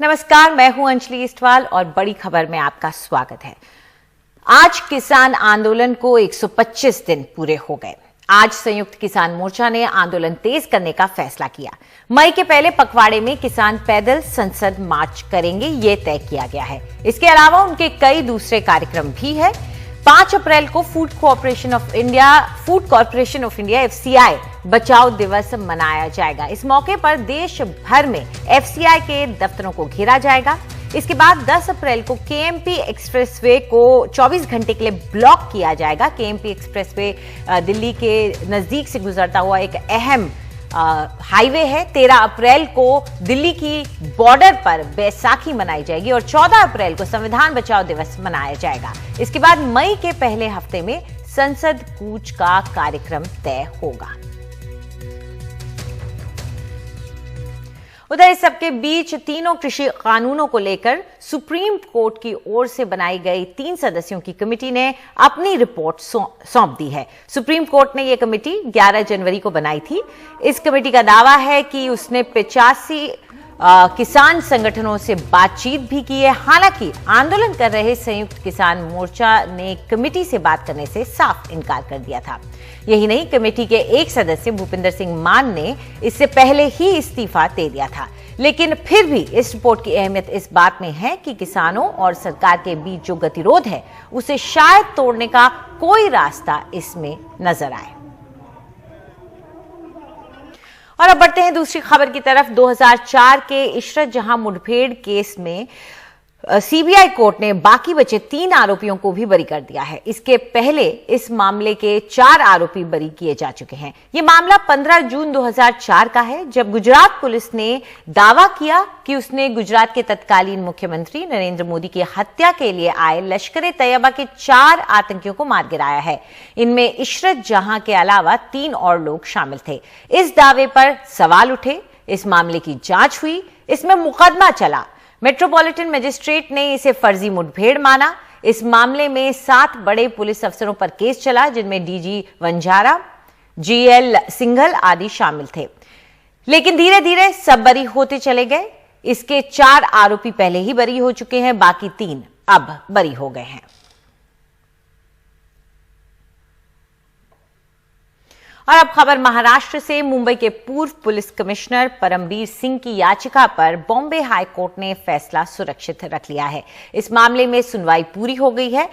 नमस्कार, मैं हूं अंजलि इस्टवाल और बड़ी खबर में आपका स्वागत है। आज किसान आंदोलन को 125 दिन पूरे हो गए। आज संयुक्त किसान मोर्चा ने आंदोलन तेज करने का फैसला किया। मई के पहले पखवाड़े में किसान पैदल संसद मार्च करेंगे, ये तय किया गया है। इसके अलावा उनके कई दूसरे कार्यक्रम भी है। 5 अप्रैल को food corporation of India FCI बचाओ दिवस मनाया जाएगा। इस मौके पर देश भर में FCI के दफ्तरों को घेरा जाएगा। इसके बाद 10 अप्रैल को KMP एक्सप्रेसवे को 24 घंटे के लिए ब्लॉक किया जाएगा। KMP एक्सप्रेसवे दिल्ली के नजदीक से गुजरता हुआ एक अहम हाईवे है। 13 अप्रैल को दिल्ली की बॉर्डर पर बैसाखी मनाई जाएगी और 14 अप्रैल को संविधान बचाओ दिवस मनाया जाएगा। इसके बाद मई के पहले हफ्ते में संसद कूच का कार्यक्रम तय होगा। उधर इस सबके बीच तीनों कृषि कानूनों को लेकर सुप्रीम कोर्ट की ओर से बनाई गई 3 सदस्यों की कमेटी ने अपनी रिपोर्ट सौंप दी है। सुप्रीम कोर्ट ने यह कमेटी 11 जनवरी को बनाई थी। इस कमेटी का दावा है कि उसने 85 किसान संगठनों से बातचीत भी की है। हालांकि आंदोलन कर रहे संयुक्त किसान मोर्चा ने कमेटी से बात करने से साफ इनकार कर दिया था। यही नहीं, कमेटी के एक सदस्य भूपिंदर सिंह मान ने इससे पहले ही इस्तीफा दे दिया था। लेकिन फिर भी इस रिपोर्ट की अहमियत इस बात में है कि किसानों और सरकार के बीच जो गतिरोध है उसे शायद तोड़ने का कोई रास्ता इसमें नजर आए। और अब बढ़ते हैं दूसरी खबर की तरफ। 2004 के इशरत जहां मुठभेड़ केस में CBI कोर्ट ने बाकी बचे 3 आरोपियों को भी बरी कर दिया है। इसके पहले इस मामले के 4 आरोपी बरी किए जा चुके हैं। यह मामला 15 जून 2004 का है, जब गुजरात पुलिस ने दावा किया कि उसने गुजरात के तत्कालीन मुख्यमंत्री नरेंद्र मोदी की हत्या के लिए आए लश्कर-ए-तैयबा के 4 आतंकियों को मार गिराया है। इनमें इशरत जहां के अलावा 3 और लोग शामिल थे। इस दावे पर सवाल उठे। इस मामले की जांच हुई, इसमें मुकदमा चला। मेट्रोपॉलिटन मजिस्ट्रेट ने इसे फर्जी मुठभेड़ माना। इस मामले में 7 बड़े पुलिस अफसरों पर केस चला, जिनमें DG वंजारा, GL सिंघल आदि शामिल थे। लेकिन धीरे धीरे सब बरी होते चले गए। इसके 4 आरोपी पहले ही बरी हो चुके हैं, बाकी 3 अब बरी हो गए हैं। और अब खबर महाराष्ट्र से। मुंबई के पूर्व पुलिस कमिश्नर परमबीर सिंह की याचिका पर बॉम्बे हाई कोर्ट ने फैसला सुरक्षित रख लिया है। इस मामले में सुनवाई पूरी हो गई है।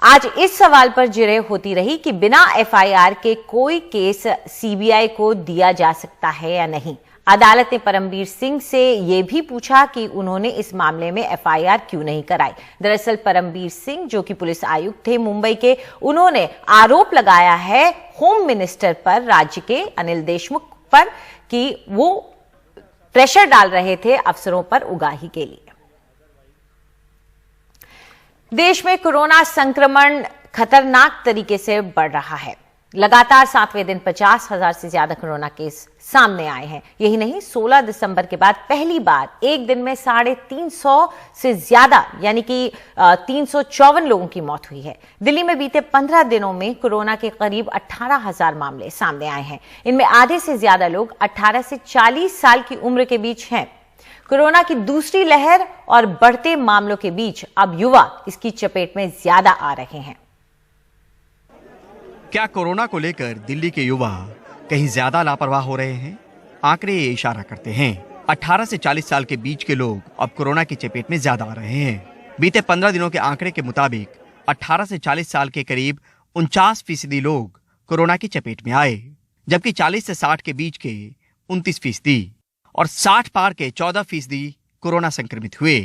आज इस सवाल पर जिरह होती रही कि बिना FIR के कोई केस CBI को दिया जा सकता है या नहीं। अदालत ने परमबीर सिंह से यह भी पूछा कि उन्होंने इस मामले में FIR क्यों नहीं कराई। दरअसल परमबीर सिंह, जो कि पुलिस आयुक्त थे मुंबई के, उन्होंने आरोप लगाया है होम मिनिस्टर पर, राज्य के अनिल देशमुख पर, कि वो प्रेशर डाल रहे थे अफसरों पर उगाही के लिए। देश में कोरोना संक्रमण खतरनाक तरीके से बढ़ रहा है। लगातार 7वें दिन 50,000 से ज्यादा कोरोना केस सामने आए हैं। यही नहीं, 16 दिसंबर के बाद पहली बार एक दिन में 350 से ज्यादा यानी कि 354 लोगों की मौत हुई है। दिल्ली में बीते 15 दिनों में कोरोना के करीब 18,000 मामले सामने आए हैं। इनमें आधे से ज्यादा लोग 18 से 40 साल की उम्र के बीच हैं। कोरोना की दूसरी लहर और बढ़ते मामलों के बीच अब युवा इसकी चपेट में ज्यादा आ रहे हैं। क्या कोरोना को लेकर दिल्ली के युवा कहीं ज्यादा लापरवाह हो रहे हैं? आंकड़े ये इशारा करते हैं। 18 से 40 साल के बीच के लोग अब कोरोना की चपेट में ज्यादा आ रहे हैं। बीते 15 दिनों के आंकड़े के मुताबिक 18 से 40 साल के करीब 49% लोग कोरोना की चपेट में आए, जबकि 40 से 60 के बीच के 29% और 60 पार के 14% कोरोना संक्रमित हुए।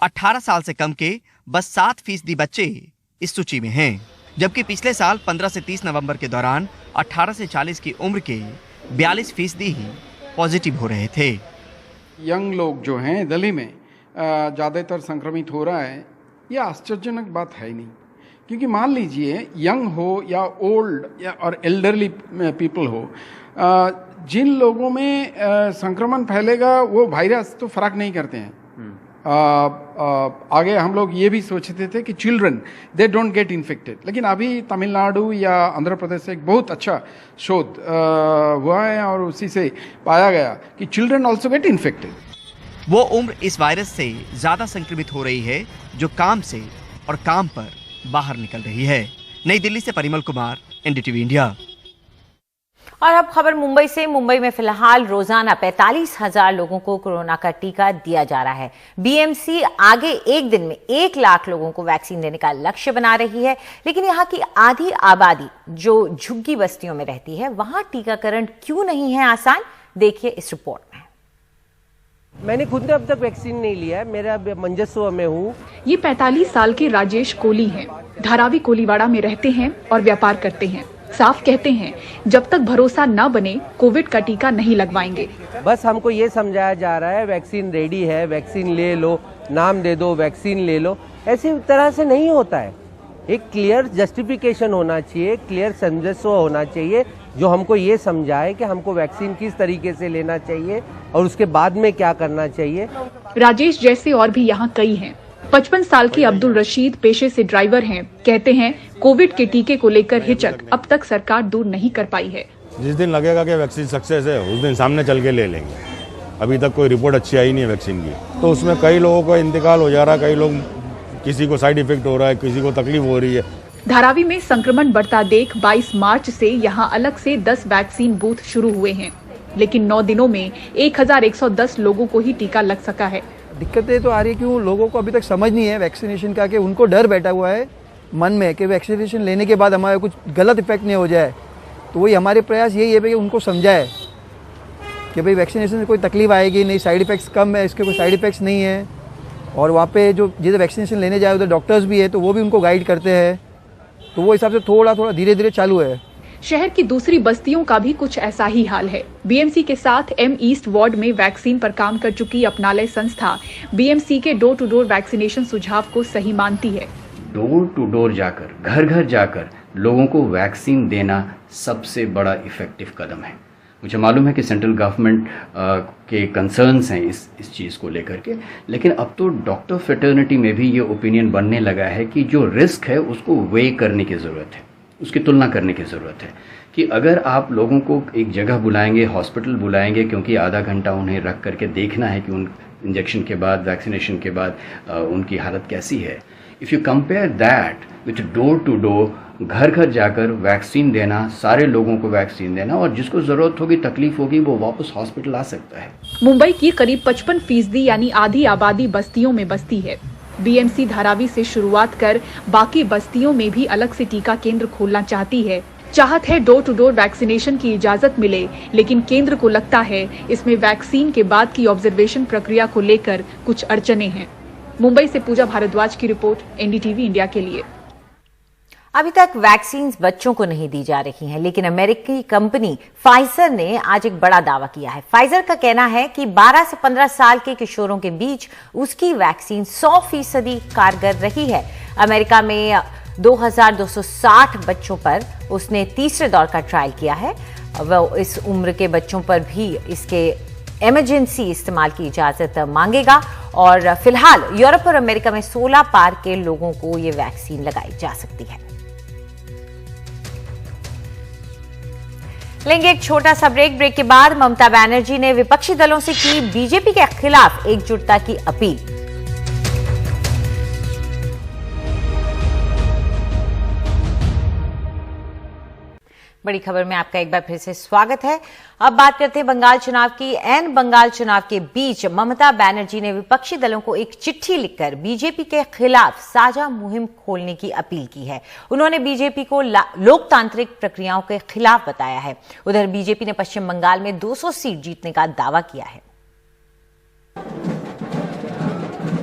18 साल से कम के बस 7% बच्चे इस सूची में हैं, जबकि पिछले साल 15 से 30 नवंबर के दौरान 18 से 40 की उम्र के 42% ही पॉजिटिव हो रहे थे। यंग लोग जो हैं दिल्ली में ज़्यादातर संक्रमित हो रहा है, ये आश्चर्यजनक बात है ही नहीं। क्योंकि मान लीजिए यंग हो या ओल्ड या और एल्डरली पीपल हो, जिन लोगों में संक्रमण फैलेगा वो वायरस तो फर्क नहीं करते हैं। आगे हम लोग ये भी सोचते थे कि children they don't get infected, लेकिन अभी तमिलनाडु या आंध्र प्रदेश से एक बहुत अच्छा शोध हुआ है और उसी से पाया गया कि चिल्ड्रन ऑल्सो गेट इन्फेक्टेड। वो उम्र इस वायरस से ज्यादा संक्रमित हो रही है जो काम से और काम पर बाहर निकल रही है। नई दिल्ली से परिमल कुमार, एनडीटीवी इंडिया। और अब खबर मुंबई से। मुंबई में फिलहाल रोजाना 45,000 लोगों को कोरोना का टीका दिया जा रहा है। बीएमसी आगे एक दिन में 1 लाख लोगों को वैक्सीन देने का लक्ष्य बना रही है, लेकिन यहाँ की आधी आबादी जो झुग्गी बस्तियों में रहती है, वहां टीकाकरण क्यों नहीं है आसान? देखिए इस रिपोर्ट में। मैंने खुद ने अब तक वैक्सीन नहीं लिया है, मेरा मंजस्व में हूँ। ये 45 साल के राजेश कोली हैं। धारावी कोलीवाड़ा में रहते हैं और व्यापार करते हैं। साफ कहते हैं, जब तक भरोसा न बने कोविड का टीका नहीं लगवाएंगे। बस हमको ये समझाया जा रहा है वैक्सीन रेडी है, वैक्सीन ले लो, नाम दे दो, वैक्सीन ले लो। ऐसी तरह से नहीं होता है। एक क्लियर जस्टिफिकेशन होना चाहिए, क्लियर समझस्व होना चाहिए जो हमको ये समझाए कि हमको वैक्सीन किस तरीके से लेना चाहिए और उसके बाद में क्या करना चाहिए। राजेश जैसे और भी यहाँ कई हैं। 55 साल के अब्दुल रशीद पेशे से ड्राइवर हैं। कहते हैं कोविड के टीके को लेकर हिचक अब तक सरकार दूर नहीं कर पाई है। जिस दिन लगेगा कि वैक्सीन सक्सेस है उस दिन सामने चल के ले लेंगे। अभी तक कोई रिपोर्ट अच्छी आई नहीं है वैक्सीन की, तो उसमें कई लोगों का इंतकाल हो जा रहा है, कई लोग, किसी को साइड इफेक्ट हो रहा है, किसी को तकलीफ हो रही है। धारावी में संक्रमण बढ़ता देख 22 मार्च से यहाँ अलग से 10 वैक्सीन बूथ शुरू हुए हैं, लेकिन 9 दिनों में 1110 लोगों को ही टीका लग सका है। दिक्कतें तो आ रही है कि लोगों को अभी तक समझ नहीं है वैक्सीनेशन का, कि उनको डर बैठा हुआ है मन में कि वैक्सीनेशन लेने के बाद हमारा कुछ गलत इफेक्ट नहीं हो जाए। तो वही हमारे प्रयास यही है कि उनको समझाए कि भाई वैक्सीनेशन से कोई तकलीफ आएगी नहीं, साइड इफेक्ट्स कम है, इसके कोई साइड इफेक्ट्स नहीं है। और वहाँ पे जो जिधर वैक्सीनेशन लेने जाए उधर डॉक्टर्स भी है, तो वो भी उनको गाइड करते हैं। तो वो हिसाब से थोड़ा थोड़ा धीरे धीरे चालू है। शहर की दूसरी बस्तियों का भी कुछ ऐसा ही हाल है। बीएमसी के साथ एम ईस्ट वार्ड में वैक्सीन पर काम कर चुकी अपनालय संस्था बीएमसी के डोर टू डोर वैक्सीनेशन सुझाव को सही मानती है। डोर टू डोर जाकर, घर घर जाकर लोगों को वैक्सीन देना सबसे बड़ा इफेक्टिव कदम है। मुझे मालूम है कि सेंट्रल गवर्नमेंट के कंसर्न्स हैं इस चीज़ को लेकर के, लेकिन अब तो डॉक्टर फ्रेटर्निटी में भी ये ओपिनियन बनने लगा है कि जो रिस्क है उसको वे करने की ज़रूरत है, उसकी तुलना करने की ज़रूरत है। कि अगर आप लोगों को एक जगह बुलाएंगे, हॉस्पिटल बुलाएंगे, क्योंकि आधा घंटा उन्हें रख करके देखना है कि उन इंजेक्शन के बाद, वैक्सीनेशन के बाद उनकी हालत कैसी है। If you compare that with door to door, घर घर जाकर वैक्सीन देना, सारे लोगों को वैक्सीन देना, और जिसको ज़रूरत होगी, तकलीफ होगी, वो वापस हॉस्पिटल आ सकता है। मुंबई की करीब 55% यानी आधी आबादी बस्तियों में बसती है। बीएमसी धारावी से शुरुआत कर बाकी बस्तियों में भी अलग से टीका केंद्र खोलना चाहती है। चाहत है डोर टू डोर वैक्सीनेशन की इजाजत मिले, लेकिन केंद्र को लगता है इसमें वैक्सीन के बाद की ऑब्जर्वेशन प्रक्रिया को लेकर कुछ अड़चने हैं। मुंबई से पूजा भारद्वाज की रिपोर्ट, एनडीटीवी इंडिया के लिए। अभी तक वैक्सीन बच्चों को नहीं दी जा रही हैं, लेकिन अमेरिकी कंपनी फाइजर ने आज एक बड़ा दावा किया है। फाइजर का कहना है कि 12 से 15 साल के किशोरों के बीच उसकी वैक्सीन 100% कारगर रही है। अमेरिका में 2260 बच्चों पर उसने तीसरे दौर का ट्रायल किया है। वो इस उम्र के बच्चों पर भी इसके इमरजेंसी इस्तेमाल की इजाजत मांगेगा, और फिलहाल यूरोप और अमेरिका में 16 पार के लोगों को ये वैक्सीन लगाई जा सकती है। लेंगे एक छोटा सा ब्रेक के बाद ममता बनर्जी ने विपक्षी दलों से की बीजेपी के खिलाफ एकजुटता की अपील। बड़ी खबर में आपका एक बार फिर से स्वागत है। अब बात करते हैं बंगाल चुनाव की। बंगाल चुनाव के बीच ममता बनर्जी ने विपक्षी दलों को एक चिट्ठी लिखकर बीजेपी के खिलाफ साझा मुहिम खोलने की अपील की है। उन्होंने बीजेपी को लोकतांत्रिक प्रक्रियाओं के खिलाफ बताया है। उधर बीजेपी ने पश्चिम बंगाल में 200 सीट जीतने का दावा किया है।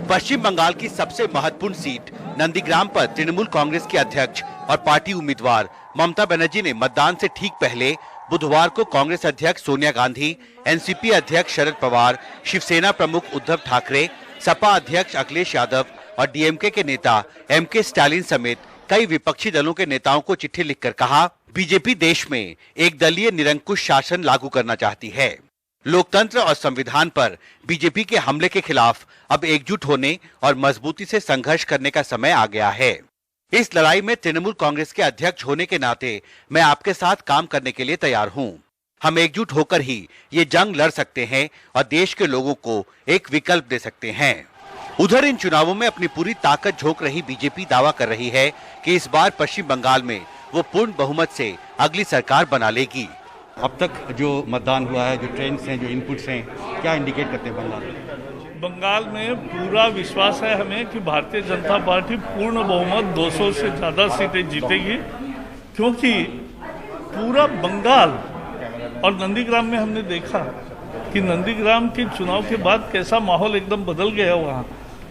पश्चिम बंगाल की सबसे महत्वपूर्ण सीट नंदीग्राम पर तृणमूल कांग्रेस के अध्यक्ष और पार्टी उम्मीदवार ममता बनर्जी ने मतदान से ठीक पहले बुधवार को कांग्रेस अध्यक्ष सोनिया गांधी, एनसीपी अध्यक्ष शरद पवार, शिवसेना प्रमुख उद्धव ठाकरे, सपा अध्यक्ष अखिलेश यादव और डीएमके के नेता एमके स्टालिन समेत कई विपक्षी दलों के नेताओं को चिट्ठी लिखकर कहा, बीजेपी देश में एक दलीय निरंकुश शासन लागू करना चाहती है। लोकतंत्र और संविधान पर बीजेपी के हमले के खिलाफ अब एकजुट होने और मजबूती से संघर्ष करने का समय आ गया है। इस लड़ाई में तृणमूल कांग्रेस के अध्यक्ष होने के नाते मैं आपके साथ काम करने के लिए तैयार हूं। हम एकजुट होकर ही ये जंग लड़ सकते हैं और देश के लोगों को एक विकल्प दे सकते हैं। उधर इन चुनावों में अपनी पूरी ताकत झोंक रही बीजेपी दावा कर रही है कि इस बार पश्चिम बंगाल में वो पूर्ण बहुमत से अगली सरकार बना लेगी। अब तक जो मतदान हुआ है, जो ट्रेंड्स हैं, जो इनपुट्स हैं, क्या इंडिकेट करते हैं बंगाल में? बंगाल में पूरा विश्वास है हमें कि भारतीय जनता पार्टी पूर्ण बहुमत 200 से ज़्यादा सीटें जीतेगी, क्योंकि पूरा बंगाल और नंदीग्राम में हमने देखा कि नंदीग्राम के चुनाव के बाद कैसा माहौल एकदम बदल गया वहाँ।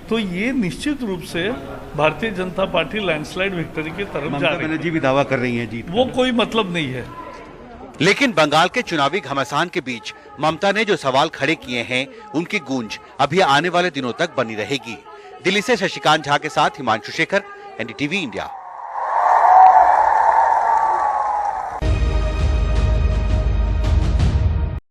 तो ये निश्चित रूप से Bharatiya Janata party landslide victory की तरफ जा रही है। ममता बनर्जी भी दावा कर रही हैं जीत। वो कोई मतलब नहीं है। लेकिन बंगाल के चुनावी घमासान के बीच ममता ने जो सवाल खड़े किए हैं, उनकी गूंज अभी आने वाले दिनों तक बनी रहेगी। दिल्ली से शशिकांत झा के साथ हिमांशु शेखर, एनडीटीवी इंडिया।